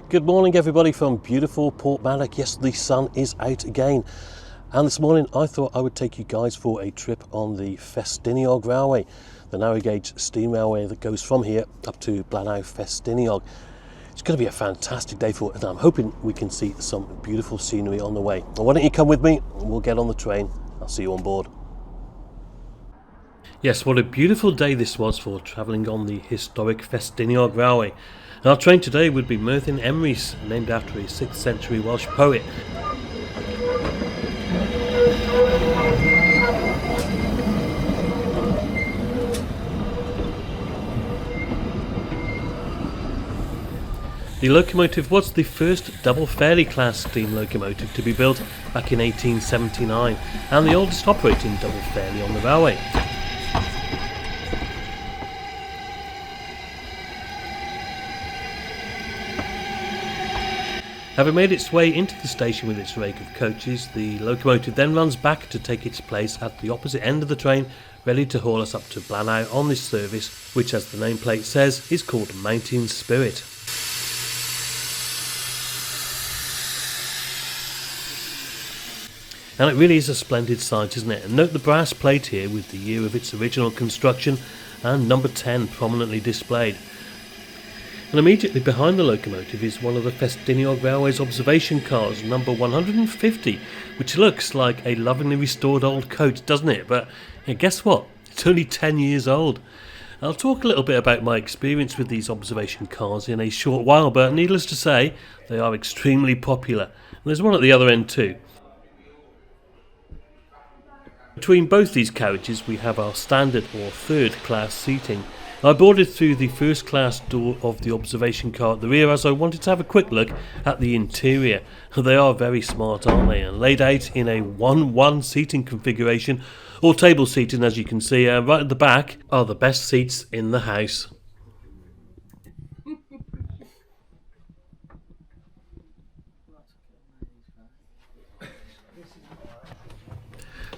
Good morning everybody from beautiful Porthmadog. Yes, the sun is out again, and this morning I thought I would take you guys for a trip on the Ffestiniog Railway, the narrow gauge steam railway that goes from here up to Ffestiniog. It's going to be a fantastic day for it, and I'm hoping we can see some beautiful scenery on the way. Well, why don't you come with me and we'll get on the train. I'll see you on board. Yes, what a beautiful day this was for travelling on the historic Ffestiniog Railway. Our train today would be Merthin Emrys, named after a 6th century Welsh poet. The locomotive was the first double fairlie class steam locomotive to be built back in 1879, and the oldest operating double fairlie on the railway. Having made its way into the station with its rake of coaches, the locomotive then runs back to take its place at the opposite end of the train, ready to haul us up to Blaenau on this service, which, as the nameplate says, is called Mountain Spirit. And it really is a splendid sight, isn't it? And note the brass plate here with the year of its original construction and number 10 prominently displayed. And immediately behind the locomotive is one of the Ffestiniog Railway's observation cars, number 150, which looks like a lovingly restored old coach, doesn't it? But guess what? It's only 10 years old. I'll talk a little bit about my experience with these observation cars in a short while, but needless to say, they are extremely popular. And there's one at the other end too. Between both these carriages we have our standard or third class seating. I boarded through the first class door of the observation car at the rear as I wanted to have a quick look at the interior. They are very smart, aren't they? And laid out in a 1-1 seating configuration, or table seating as you can see. Right at the back are the best seats in the house.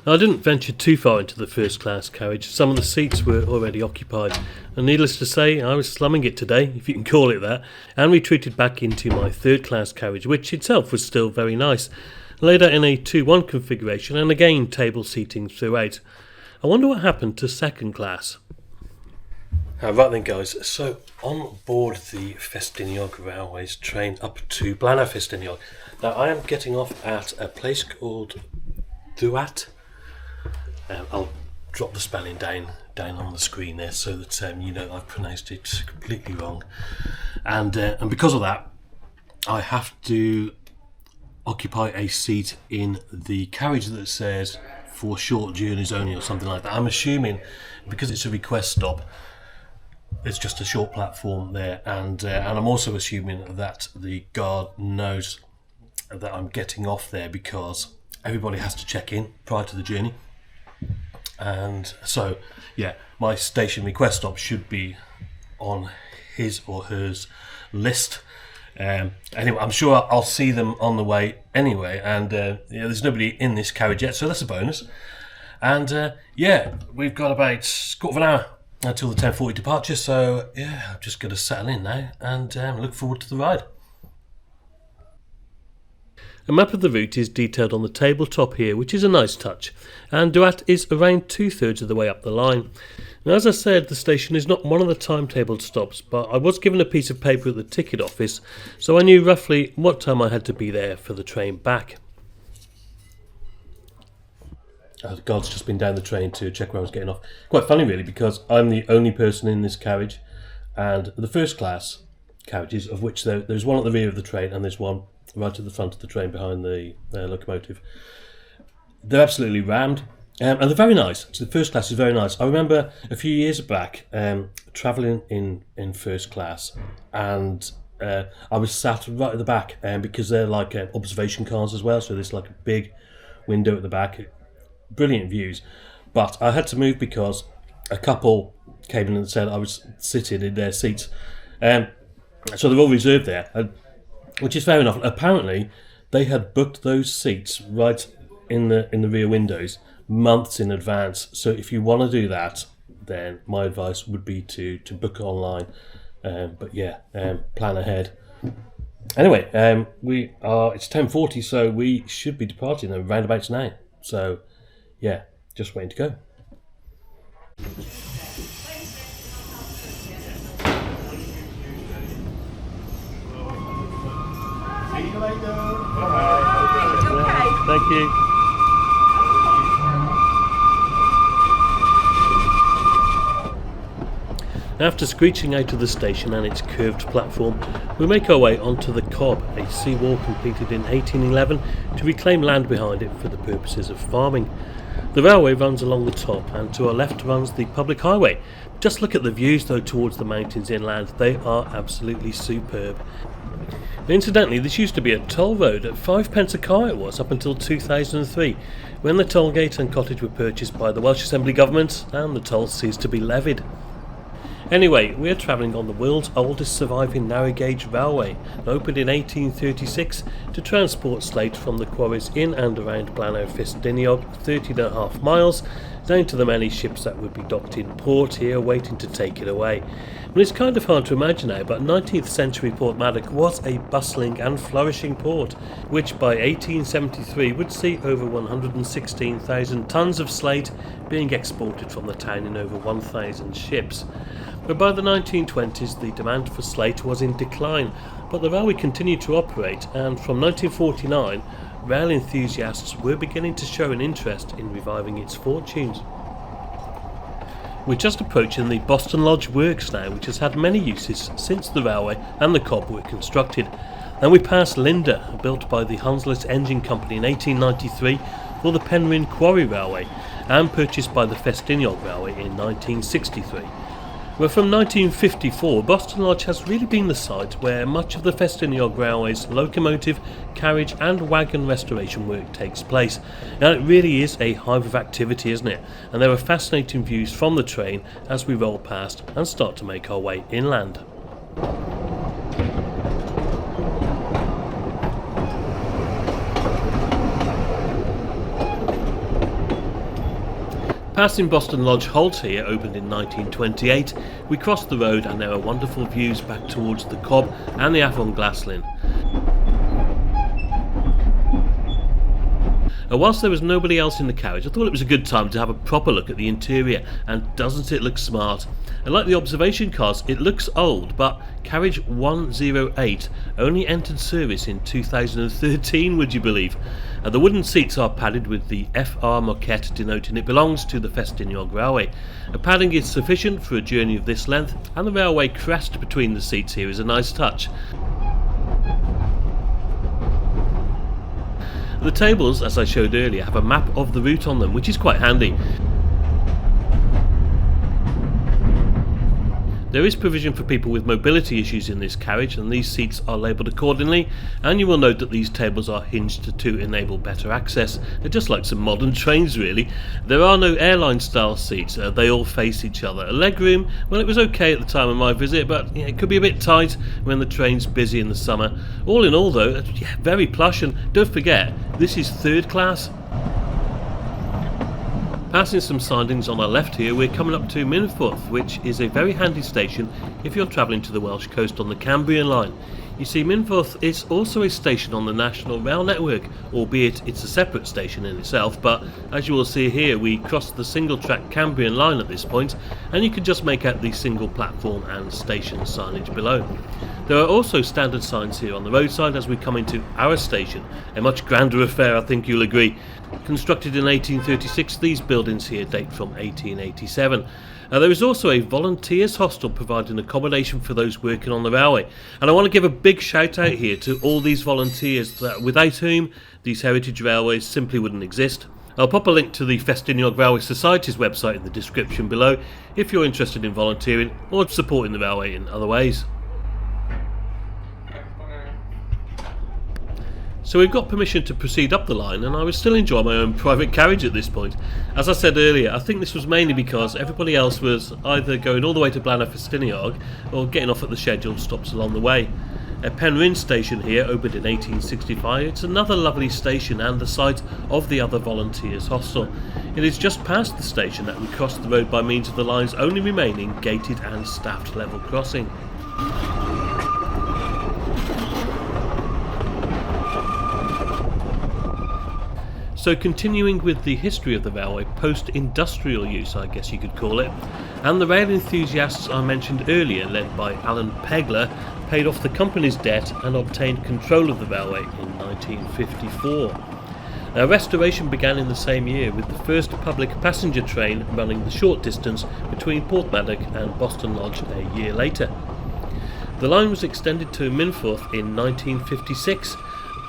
I didn't venture too far into the first class carriage. Some of the seats were already occupied, and needless to say I was slumming it today, if you can call it that, and retreated back into my third class carriage, which itself was still very nice, laid out in a 2-1 configuration and again table seating throughout. I wonder what happened to second class. Right then guys, so on board the Ffestiniog Railway's train up to Ffestiniog. Now I am getting off at a place called Dduallt. I'll drop the spelling down on the screen there so that you know I've pronounced it completely wrong, and because of that I have to occupy a seat in the carriage that says for short journeys only or something like that. I'm assuming because it's a request stop it's just a short platform there, and I'm also assuming that the guard knows that I'm getting off there because everybody has to check in prior to the journey. And so, yeah, my station request stop should be on his or hers list. Anyway, I'm sure I'll see them on the way anyway. And there's nobody in this carriage yet, so that's a bonus. And we've got about a quarter of an hour until the 10:40 departure. So yeah, I'm just going to settle in now and look forward to the ride. A map of the route is detailed on the tabletop here, which is a nice touch, and Dduallt is around 2/3 of the way up the line. Now, as I said, the station is not one of the timetabled stops, but I was given a piece of paper at the ticket office, so I knew roughly what time I had to be there for the train back. The guard's just been down the train to check where I was getting off. Quite funny really, because I'm the only person in this carriage, and the first class carriages, of which there's one at the rear of the train and there's one right at the front of the train behind the locomotive. They're absolutely rammed, and they're very nice. So the first class is very nice. I remember a few years back travelling in first class, and I was sat right at the back because they're like observation cars as well, so there's like a big window at the back, brilliant views. But I had to move because a couple came in and said I was sitting in their seats, so they're all reserved there. Which is fair enough. Apparently, they had booked those seats right in the rear windows months in advance. So if you want to do that, then my advice would be to book it online. But yeah, plan ahead. Anyway, it's 10:40, so we should be departing the roundabouts now. So, yeah, just waiting to go. See you later. Bye. Okay. Thank you. After screeching out of the station and its curved platform, we make our way onto the Cobb, a seawall completed in 1811 to reclaim land behind it for the purposes of farming. The railway runs along the top, and to our left runs the public highway. Just look at the views though towards the mountains inland, they are absolutely superb. Incidentally, this used to be a toll road. At 5p a car it was, up until 2003, when the toll gate and cottage were purchased by the Welsh Assembly Government and the toll ceased to be levied. Anyway, we are travelling on the world's oldest surviving narrow gauge railway, opened in 1836 to transport slate from the quarries in and around Ffestiniog, 13.5 miles, down to the many ships that would be docked in port here waiting to take it away. Well, it's kind of hard to imagine now, but 19th century Porthmadog was a bustling and flourishing port, which by 1873 would see over 116,000 tonnes of slate being exported from the town in over 1,000 ships. But by the 1920s the demand for slate was in decline, but the railway continued to operate, and from 1949 rail enthusiasts were beginning to show an interest in reviving its fortunes. We're just approaching the Boston Lodge Works now, which has had many uses since the railway and the Cobb were constructed, and we pass Linda, built by the Hunslet Engine Company in 1893 for the Penrhyn Quarry Railway, and purchased by the Ffestiniog Railway in 1963. Well, from 1954, Boston Lodge has really been the site where much of the Ffestiniog Railway's locomotive, carriage and wagon restoration work takes place. Now, it really is a hive of activity, isn't it? And there are fascinating views from the train as we roll past and start to make our way inland. Passing Boston Lodge Halt here, opened in 1928, we cross the road and there are wonderful views back towards the Cobb and the Avon Glaslyn. Whilst there was nobody else in the carriage, I thought it was a good time to have a proper look at the interior, and doesn't it look smart? And like the observation cars, it looks old, but carriage 108 only entered service in 2013, would you believe? The wooden seats are padded with the FR moquette denoting it belongs to the Ffestiniog Railway. Padding is sufficient for a journey of this length, and the railway crest between the seats here is a nice touch. The tables, as I showed earlier, have a map of the route on them, which is quite handy. There is provision for people with mobility issues in this carriage, and these seats are labelled accordingly, and you will note that these tables are hinged to enable better access. They're just like some modern trains really. There are no airline style seats, they all face each other. A legroom, well, it was okay at the time of my visit, but it could be a bit tight when the train's busy in the summer. All in all though, very plush, and don't forget, this is third class. Passing some sidings on our left here, we're coming up to Minforth, which is a very handy station if you're travelling to the Welsh coast on the Cambrian line. You see, Minforth is also a station on the National Rail Network, albeit it's a separate station in itself, but as you will see here, we cross the single-track Cambrian line at this point, and you can just make out the single platform and station signage below. There are also standard signs here on the roadside as we come into our station, a much grander affair, I think you'll agree. Constructed in 1836, these buildings here date from 1887. There is also a volunteers hostel providing accommodation for those working on the railway, and I want to give a big shout out here to all these volunteers without whom these heritage railways simply wouldn't exist. I'll pop a link to the Ffestiniog Railway Society's website in the description below if you're interested in volunteering or supporting the railway in other ways. So we've got permission to proceed up the line, and I would still enjoy my own private carriage at this point. As I said earlier, I think this was mainly because everybody else was either going all the way to Ffestiniog or getting off at the scheduled stops along the way. Penrhyn station here opened in 1865. It's another lovely station and the site of the other volunteers hostel. It is just past the station that we cross the road by means of the line's only remaining gated and staffed level crossing. So continuing with the history of the railway, post-industrial use I guess you could call it, and the rail enthusiasts I mentioned earlier, led by Alan Pegler, paid off the company's debt and obtained control of the railway in 1954. Now, restoration began in the same year with the first public passenger train running the short distance between Porthmadog and Boston Lodge a year later. The line was extended to Minforth in 1956,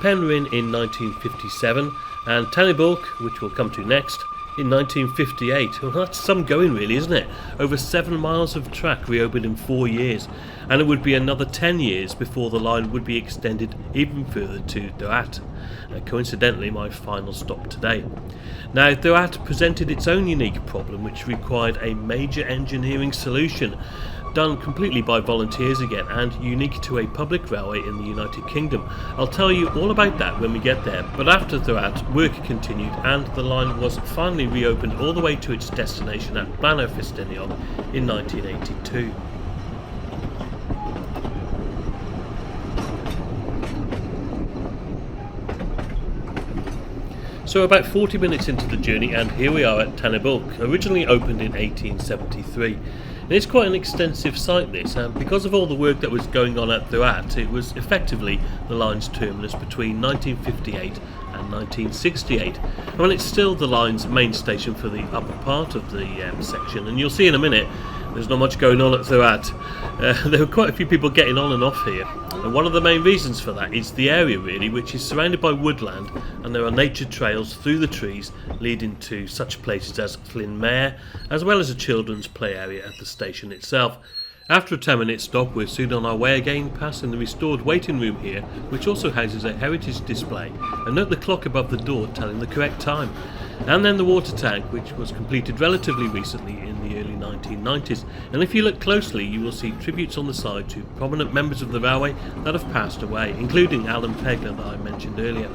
Penryn in 1957, and Tan-y-Bwlch, which we'll come to next, in 1958. Well, that's some going really, isn't it? Over 7 miles of track reopened in 4 years, and it would be another 10 years before the line would be extended even further to Dduallt. Coincidentally, my final stop today. Now, Dduallt presented its own unique problem, which required a major engineering solution, done completely by volunteers again, and unique to a public railway in the United Kingdom. I'll tell you all about that when we get there, but after Dduallt, work continued and the line was finally reopened all the way to its destination at Ffestiniog in 1982. So about 40 minutes into the journey, and here we are at Tan-y-Bwlch, originally opened in 1873. And it's quite an extensive site this, and because of all the work that was going on at Dduallt, it was effectively the line's terminus between 1958 and 1968. Well, it's still the line's main station for the upper part of the section, and you'll see in a minute there's not much going on at Dduallt. There were quite a few people getting on and off here, and one of the main reasons for that is the area really, which is surrounded by woodland, and there are nature trails through the trees leading to such places as Ffestiniog, as well as a children's play area at the station itself. After a 10-minute stop, we're soon on our way again, passing the restored waiting room here, which also houses a heritage display, and note the clock above the door telling the correct time. And then the water tank, which was completed relatively recently in the early 1990s. And if you look closely, you will see tributes on the side to prominent members of the railway that have passed away, including Alan Pegler that I mentioned earlier.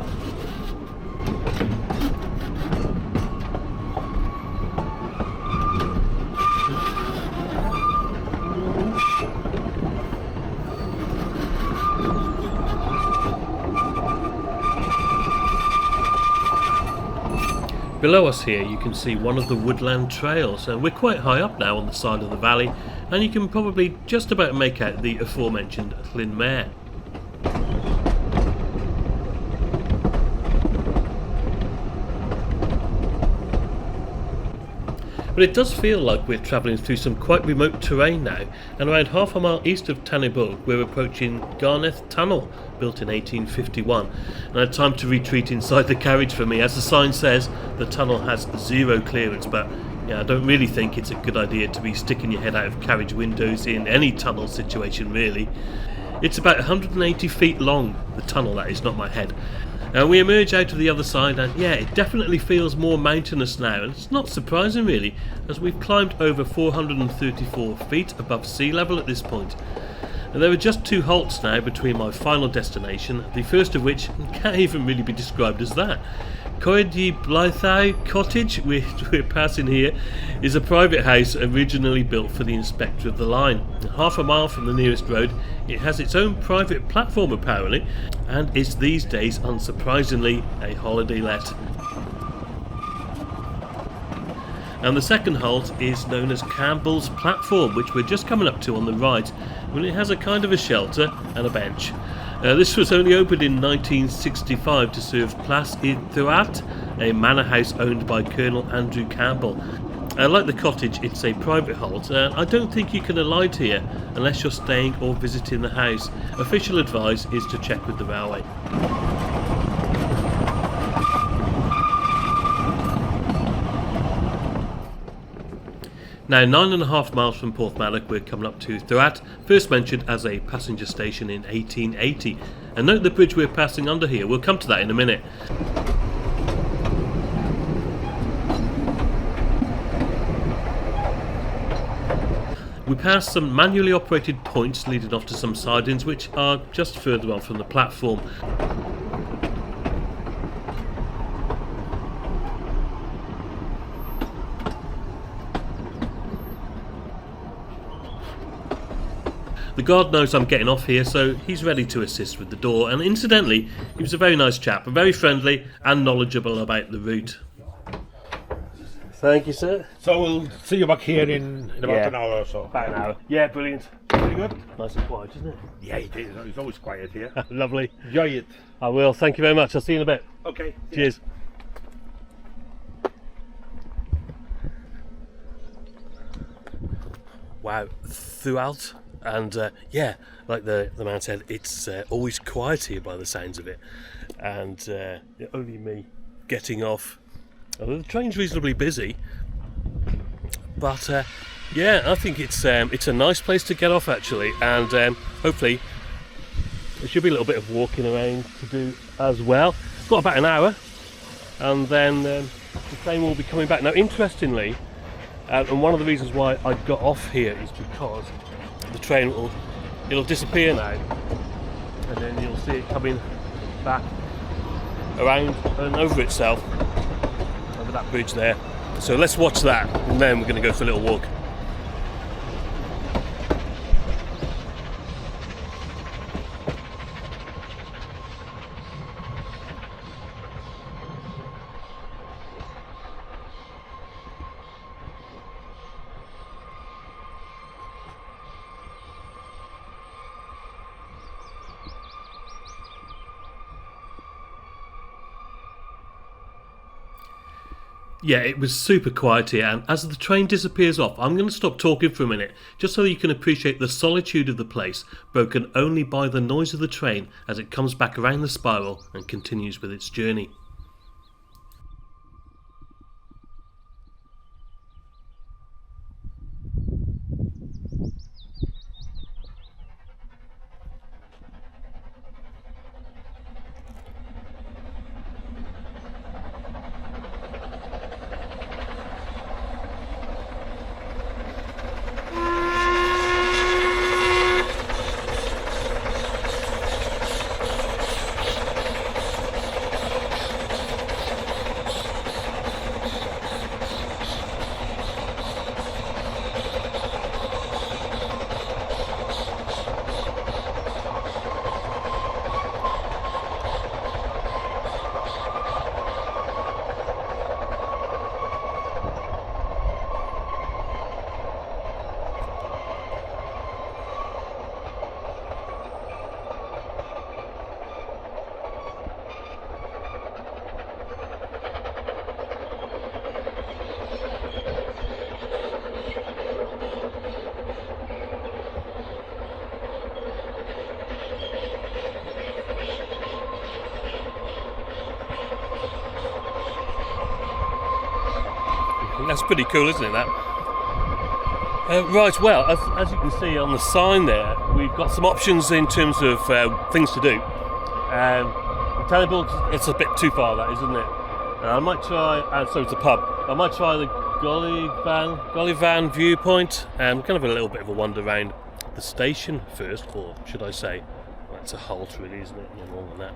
Below us here you can see one of the woodland trails, and we're quite high up now on the side of the valley, and you can probably just about make out the aforementioned Ffestiniog. But it does feel like we're travelling through some quite remote terrain now, and around half a mile east of Tan-y-Bwlch we're approaching Garneth Tunnel, built in 1851. And I had time to retreat inside the carriage for me. As the sign says, the tunnel has zero clearance, but yeah, I don't really think it's a good idea to be sticking your head out of carriage windows in any tunnel situation really. It's about 180 feet long, the tunnel that is, not my head. And we emerge out of the other side, and yeah, it definitely feels more mountainous now, and it's not surprising really, as we've climbed over 434 feet above sea level at this point. And there are just 2 halts now between my final destination, the first of which can't even really be described as that. Tan-y-Bwlch Cottage, which we're passing here, is a private house originally built for the inspector of the line. Half a mile from the nearest road, it has its own private platform apparently, and is these days, unsurprisingly, a holiday let. And the second halt is known as Campbell's Platform, which we're just coming up to on the right, when it has a kind of a shelter and a bench. This was only opened in 1965 to serve Place y Dduallt, a manor house owned by Colonel Andrew Campbell. Like the cottage, it's a private halt. I don't think you can alight here unless you're staying or visiting the house. Official advice is to check with the railway. Now, 9.5 miles from Porthmadog, we're coming up to Dduallt, first mentioned as a passenger station in 1880. And note the bridge we're passing under here, we'll come to that in a minute. We pass some manually operated points leading off to some sidings which are just further on from the platform. The guard knows I'm getting off here, so he's ready to assist with the door, and incidentally, he was a very nice chap, very friendly and knowledgeable about the route. Thank you, sir. So we'll see you back here in about Yeah. an hour or so. About an hour. Yeah, brilliant. Very good. Nice and quiet, isn't it? Yeah, it is. It's always quiet here. Lovely. Enjoy it. I will. Thank you very much. I'll see you in a bit. Okay. Cheers. Wow, throughout, and yeah, like the man said, it's always quiet here by the sounds of it, and only me getting off. Although the train's reasonably busy, but yeah, I think it's a nice place to get off actually, and hopefully there should be a little bit of walking around to do as well. Got about an hour, and then the train will be coming back. Now, interestingly, and one of the reasons why I got off here is because the train it'll disappear now, and then you'll see it coming back around and over itself over that bridge there. So let's watch that, and then we're going to go for a little walk. Yeah, it was super quiet here, and as the train disappears off, I'm going to stop talking for a minute, just so you can appreciate the solitude of the place, broken only by the noise of the train as it comes back around the spiral and continues with its journey. That's pretty cool, isn't it, that? Right, well, as you can see on the sign there, we've got some options in terms of things to do. Tan-y-Bwlch, it's a bit too far, that, isn't it? I might try, so it's a pub, I might try the Gollyvan viewpoint, and kind of a little bit of a wander around the station first, or should I say, that's a halt really, isn't it? No more than that.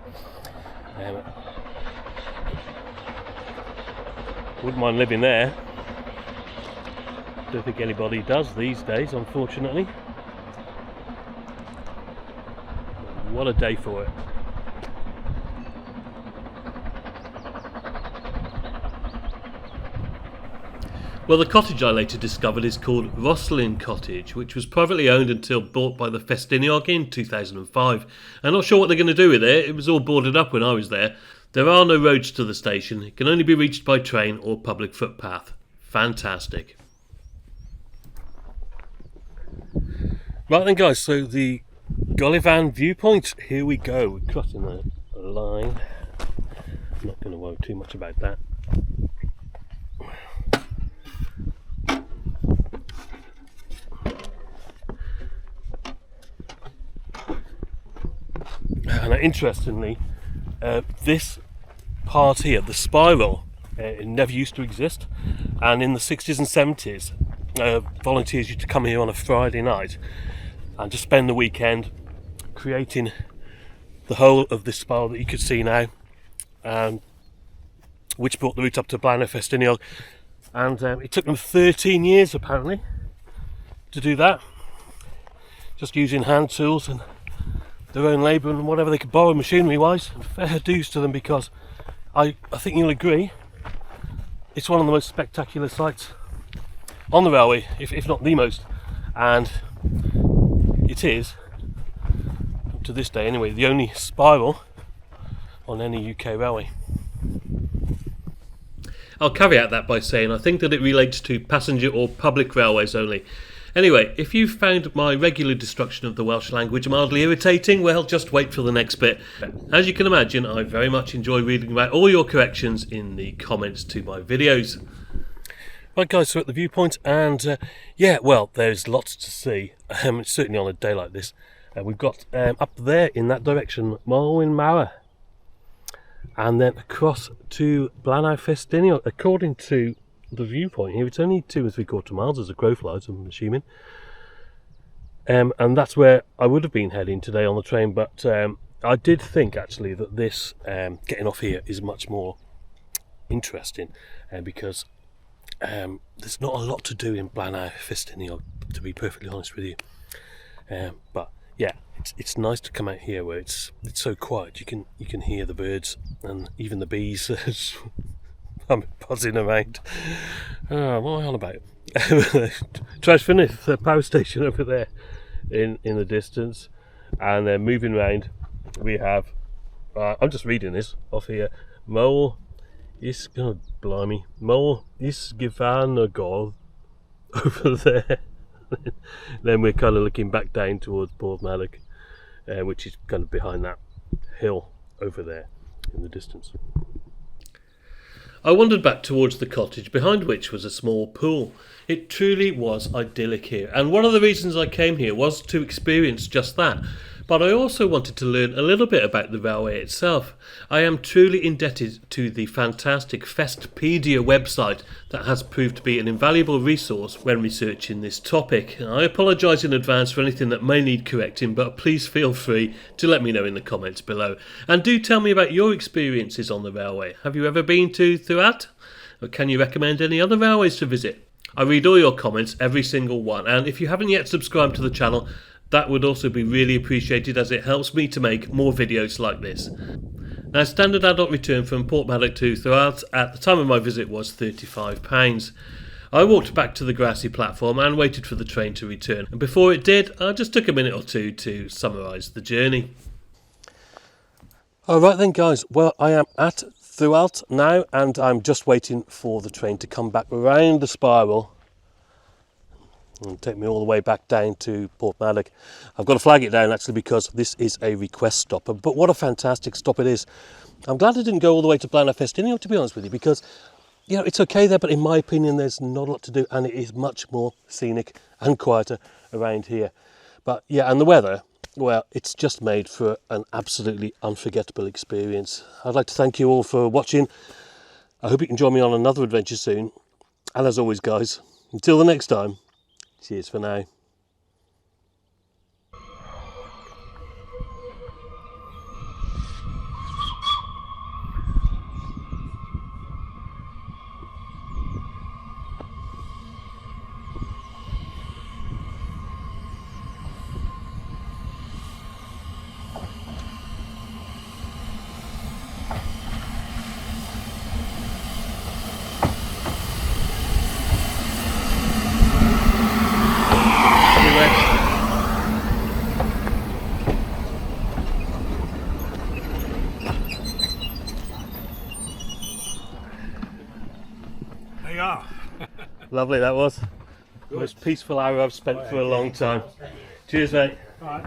Wouldn't mind living there. Don't think anybody does these days, unfortunately. What a day for it. Well, the cottage I later discovered is called Rosslyn Cottage, which was privately owned until bought by the Ffestiniog in 2005. I'm not sure what they're going to do with it. It was all boarded up when I was there. There are no roads to the station. It can only be reached by train or public footpath. Fantastic. Right then, guys, so the Gollyvan viewpoint, here we go. We're crossing a line. I'm not going to worry too much about that. And interestingly, this part here, the spiral, it never used to exist, and in the 60s and 70s volunteers used to come here on a Friday night and just spend the weekend creating the whole of this spiral that you could see now, which brought the route up to Ffestiniog, and it took them 13 years apparently to do that. just using hand tools and their own labour and whatever they could borrow machinery wise. Fair dues to them, because I think you'll agree it's one of the most spectacular sights on the railway, if not the most, and it is, to this day anyway, the only spiral on any UK railway. I'll caveat that by saying I think that it relates to passenger or public railways only. Anyway, if you found my regular destruction of the Welsh language mildly irritating, well, just wait for the next bit. As you can imagine, I very much enjoy reading about all your corrections in the comments to my videos. Right guys, so at the viewpoint, and yeah, well, there's lots to see, certainly on a day like this. We've got up there in that direction, Morwen Mawr, and then across to Ffestiniog. According to the viewpoint here, it's only 2 3/4 miles as a crow flies, I'm assuming, and that's where I would have been heading today on the train, but I did think actually that this getting off here is much more interesting, because there's not a lot to do in Ffestiniog, to be perfectly honest with you, but yeah, it's nice to come out here where it's so quiet. You can hear the birds and even the bees. I'm buzzing around. What am I on about? Ffestiniog, the power station over there in the distance, and then moving round we have I'm just reading this off here. Mawr is, oh blimey, Mawr is Ffestiniog over there. Then we're kind of looking back down towards Porthmadog, which is kind of behind that hill over there in the distance. I wandered back towards the cottage, behind which was a small pool. It truly was idyllic here, and one of the reasons I came here was to experience just that. But I also wanted to learn a little bit about the railway itself. I am truly indebted to the fantastic Festpedia website that has proved to be an invaluable resource when researching this topic. I apologise in advance for anything that may need correcting, but please feel free to let me know in the comments below. And do tell me about your experiences on the railway. Have you ever been to Dduallt? Or can you recommend any other railways to visit? I read all your comments, every single one, and if you haven't yet subscribed to the channel, that would also be really appreciated, as it helps me to make more videos like this. Now, standard adult return from Porthmadog to Dduallt at the time of my visit was £35. I walked back to the grassy platform and waited for the train to return, and before it did, I just took a minute or two to summarise the journey. Alright then guys, well, I am at Dduallt now, and I'm just waiting for the train to come back around the spiral and take me all the way back down to Porthmadog. I've got to flag it down actually, because this is a request stop, but what a fantastic stop it is. I'm glad I didn't go all the way to Ffestiniog, to be honest with you, because you know, it's okay there, but in my opinion there's not a lot to do, and it is much more scenic and quieter around here. But yeah, and the weather, well, it's just made for an absolutely unforgettable experience. I'd like to thank you all for watching. I hope you can join me on another adventure soon, and as always guys, until the next time, cheers for now. There you are. Lovely that was. The most peaceful hour I've spent for a long time. Cheers mate. All right.